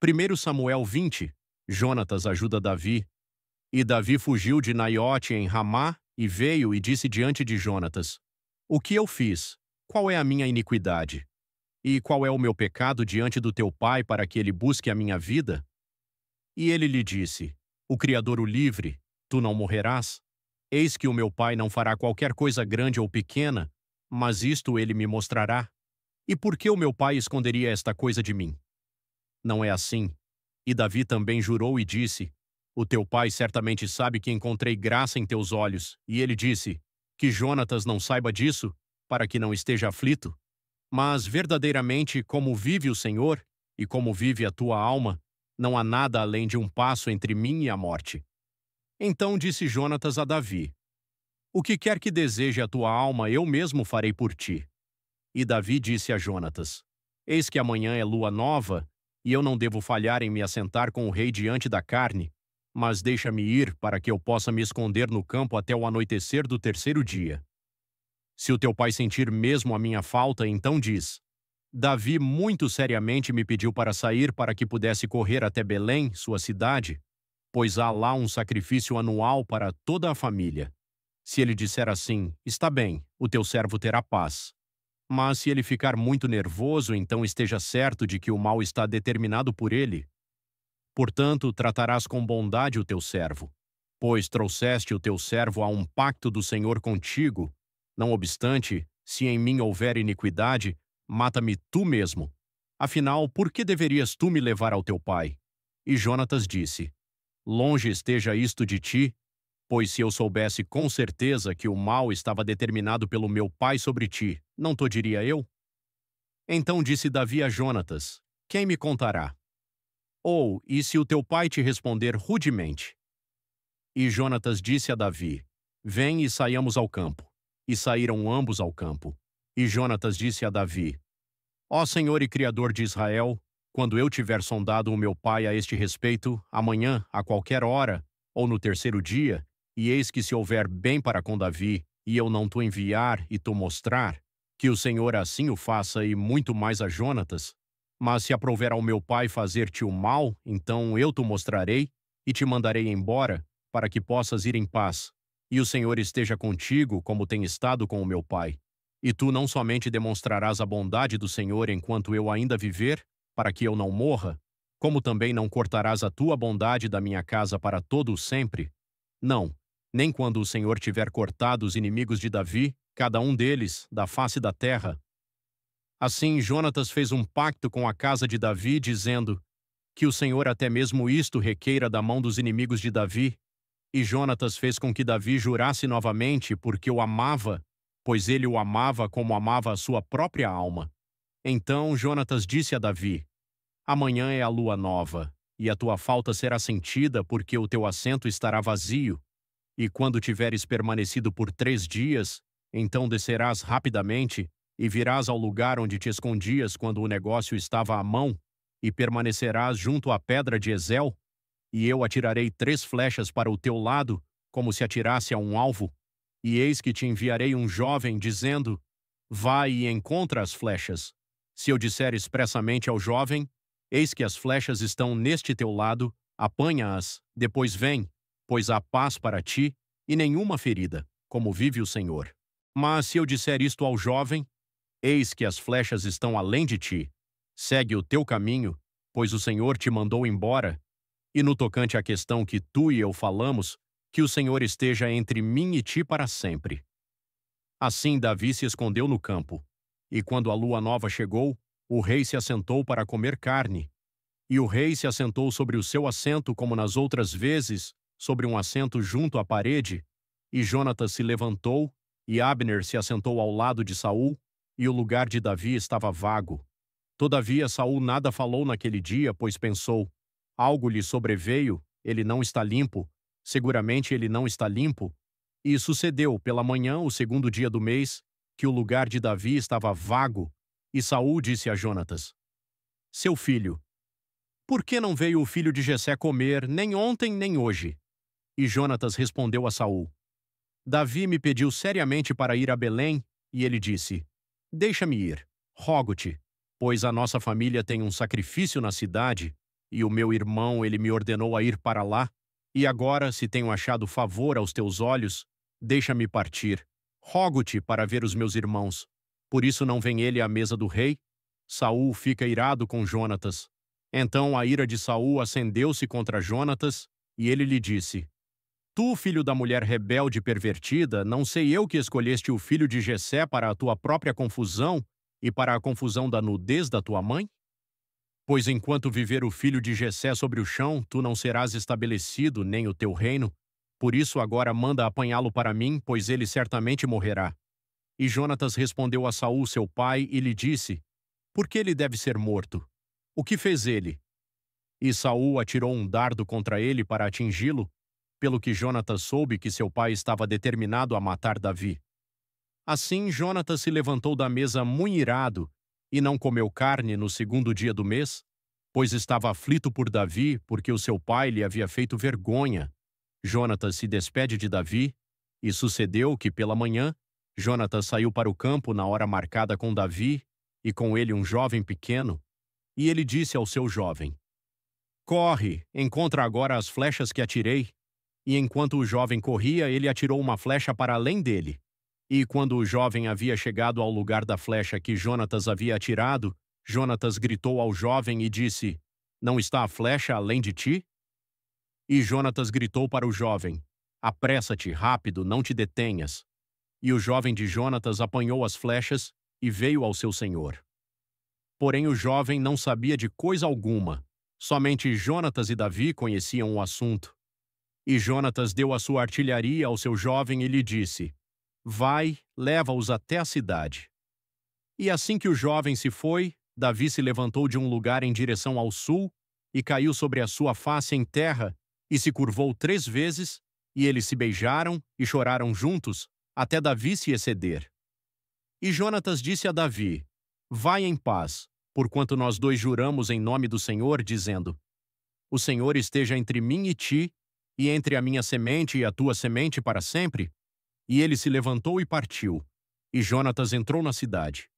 1 Samuel 20. Jonatas ajuda Davi. E Davi fugiu de Naiote em Ramá, e veio e disse diante de Jonatas: O que eu fiz? Qual é a minha iniquidade? E qual é o meu pecado diante do teu pai para que ele busque a minha vida? E ele lhe disse: O Criador o livre, tu não morrerás. Eis que o meu pai não fará qualquer coisa grande ou pequena, mas isto ele me mostrará. E por que o meu pai esconderia esta coisa de mim? Não é assim. E Davi também jurou e disse: O teu pai certamente sabe que encontrei graça em teus olhos. E ele disse: Que Jonatas não saiba disso, para que não esteja aflito. Mas verdadeiramente, como vive o Senhor, e como vive a tua alma, não há nada além de um passo entre mim e a morte. Então disse Jonatas a Davi: O que quer que deseje a tua alma, eu mesmo farei por ti. E Davi disse a Jonatas: Eis que amanhã é lua nova, e eu não devo falhar em me assentar com o rei diante da carne, mas deixa-me ir para que eu possa me esconder no campo até o anoitecer do terceiro dia. Se o teu pai sentir mesmo a minha falta, então diz: Davi muito seriamente me pediu para sair para que pudesse correr até Belém, sua cidade, pois há lá um sacrifício anual para toda a família. Se ele disser assim: Está bem, o teu servo terá paz. Mas se ele ficar muito nervoso, então esteja certo de que o mal está determinado por ele. Portanto, tratarás com bondade o teu servo, pois trouxeste o teu servo a um pacto do Senhor contigo. Não obstante, se em mim houver iniquidade, mata-me tu mesmo. Afinal, por que deverias tu me levar ao teu pai? E Jonatas disse: Longe esteja isto de ti, pois se eu soubesse com certeza que o mal estava determinado pelo meu pai sobre ti, não to diria eu? Então disse Davi a Jonatas: Quem me contará? Ou, e se o teu pai te responder rudemente? E Jonatas disse a Davi: Vem e saiamos ao campo. E saíram ambos ao campo. E Jonatas disse a Davi: Ó Senhor e Criador de Israel, quando eu tiver sondado o meu pai a este respeito, amanhã, a qualquer hora, ou no terceiro dia, e eis que se houver bem para com Davi, e eu não te enviar e te mostrar, que o Senhor assim o faça e muito mais a Jonatas. Mas se aprouver ao meu pai fazer-te o mal, então eu te mostrarei e te mandarei embora, para que possas ir em paz. E o Senhor esteja contigo, como tem estado com o meu pai. E tu não somente demonstrarás a bondade do Senhor enquanto eu ainda viver, para que eu não morra, como também não cortarás a tua bondade da minha casa para todo o sempre. Não, nem quando o Senhor tiver cortado os inimigos de Davi, cada um deles, da face da terra. Assim Jonatas fez um pacto com a casa de Davi, dizendo: Que o Senhor até mesmo isto requeira da mão dos inimigos de Davi. E Jonatas fez com que Davi jurasse novamente, porque o amava, pois ele o amava como amava a sua própria alma. Então Jonatas disse a Davi: Amanhã é a lua nova, e a tua falta será sentida, porque o teu assento estará vazio. E quando tiveres permanecido por 3 dias, então descerás rapidamente, e virás ao lugar onde te escondias quando o negócio estava à mão, e permanecerás junto à pedra de Ezel, e eu atirarei 3 flechas para o teu lado, como se atirasse a um alvo. E eis que te enviarei um jovem, dizendo: Vai e encontra as flechas. Se eu disser expressamente ao jovem: Eis que as flechas estão neste teu lado, apanha-as, depois vem, pois há paz para ti, e nenhuma ferida, como vive o Senhor. Mas se eu disser isto ao jovem: Eis que as flechas estão além de ti, segue o teu caminho, pois o Senhor te mandou embora. E no tocante à questão que tu e eu falamos, que o Senhor esteja entre mim e ti para sempre. Assim Davi se escondeu no campo. E quando a lua nova chegou, o rei se assentou para comer carne. E o rei se assentou sobre o seu assento, como nas outras vezes, sobre um assento junto à parede. E Jonatas se levantou, e Abner se assentou ao lado de Saul, e o lugar de Davi estava vago. Todavia Saul nada falou naquele dia, pois pensou: algo lhe sobreveio, ele não está limpo, seguramente ele não está limpo. E sucedeu, pela manhã, o segundo dia do mês, que o lugar de Davi estava vago, e Saul disse a Jonatas: Seu filho, por que não veio o filho de Jessé comer, nem ontem, nem hoje? E Jonatas respondeu a Saul: Davi me pediu seriamente para ir a Belém, e ele disse: Deixa-me ir, rogo-te, pois a nossa família tem um sacrifício na cidade, e o meu irmão ele me ordenou a ir para lá, e agora, se tenho achado favor aos teus olhos, deixa-me partir. Rogo-te para ver os meus irmãos. Por isso não vem ele à mesa do rei? Saul fica irado com Jonatas. Então a ira de Saul acendeu-se contra Jonatas, e ele lhe disse: Tu, filho da mulher rebelde e pervertida, não sei eu que escolheste o filho de Jessé para a tua própria confusão e para a confusão da nudez da tua mãe? Pois enquanto viver o filho de Jessé sobre o chão, tu não serás estabelecido, nem o teu reino. Por isso agora manda apanhá-lo para mim, pois ele certamente morrerá. E Jonatas respondeu a Saul, seu pai, e lhe disse: Por que ele deve ser morto? O que fez ele? E Saul atirou um dardo contra ele para atingi-lo, pelo que Jonatas soube que seu pai estava determinado a matar Davi. Assim Jonatas se levantou da mesa muito irado, e não comeu carne no segundo dia do mês, pois estava aflito por Davi, porque o seu pai lhe havia feito vergonha. Jonatas se despede de Davi, e sucedeu que, pela manhã, Jonatas saiu para o campo na hora marcada com Davi, e com ele um jovem pequeno, e ele disse ao seu jovem: Corre, encontra agora as flechas que atirei. E enquanto o jovem corria, ele atirou uma flecha para além dele. E quando o jovem havia chegado ao lugar da flecha que Jonatas havia atirado, Jonatas gritou ao jovem e disse: Não está a flecha além de ti? E Jonatas gritou para o jovem: Apressa-te, rápido, não te detenhas. E o jovem de Jonatas apanhou as flechas e veio ao seu senhor. Porém o jovem não sabia de coisa alguma. Somente Jonatas e Davi conheciam o assunto. E Jonatas deu a sua artilharia ao seu jovem e lhe disse: Vai, leva-os até a cidade. E assim que o jovem se foi, Davi se levantou de um lugar em direção ao sul e caiu sobre a sua face em terra e se curvou 3 vezes, e eles se beijaram e choraram juntos, até Davi se exceder. E Jonatas disse a Davi: Vai em paz, porquanto nós dois juramos em nome do Senhor, dizendo: O Senhor esteja entre mim e ti, e entre a minha semente e a tua semente para sempre. E ele se levantou e partiu. E Jonatas entrou na cidade.